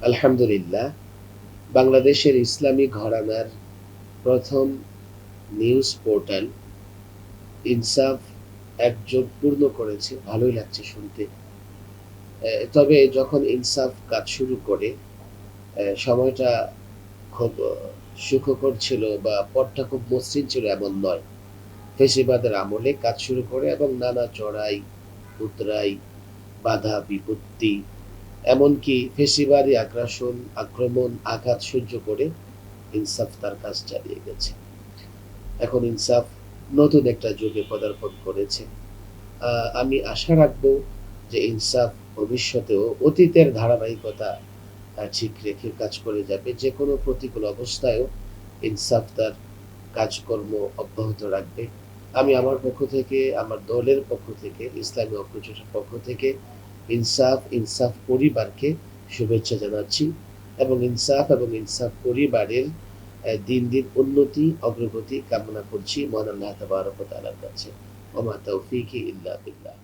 আলহামদুলিল্লাহ, বাংলাদেশের ইসলামী ঘরানার প্রথম নিউজ পোর্টাল ইনসাফ একযোগ পূর্ণ করেছে। ভালোই লাগছে শুনতে। তবে যখন ইনসাফ কাজ শুরু করে সময়টা খুব সুখকর ছিল বা পথটা খুব মসৃণ ছিল এমন নয়। ফেসিবাদের আমলে কাজ শুরু করে এবং নানা চড়াই উতরাই, বাধা বিপত্তি, এমনকি ফেসিবাদী আক্রমণ আঘাত সহ্য করে ইনসাফ তার কাজ চালিয়ে গেছে। এখন ইনসাফ নতুন একটা যুগে পদার্পণ করেছে। আমি আশা রাখবো যে ইনসাফ ভবিষ্যতেও অতীতের ধারাবাহিকতা ঠিক রেখে কাজ করে যাবে। যেকোনো প্রতিকূল অবস্থায়ও ইনসাফ তার কাজকর্ম অব্যাহত রাখবে। আমি আমার পক্ষ থেকে, আমার দলের পক্ষ থেকে, ইসলামী অগ্রজোটের পক্ষ থেকে ইনসাফ পরিবারকে শুভেচ্ছা জানাচ্ছি এবং ইনসাফ পরিবারের দিন দিন উন্নতি অগ্রগতি কামনা করছি মহান আল্লাহ তাবারক ওয়া তাআলার কাছে। ওয়া মা তাওফীকি ইল্লা বিল্লাহ।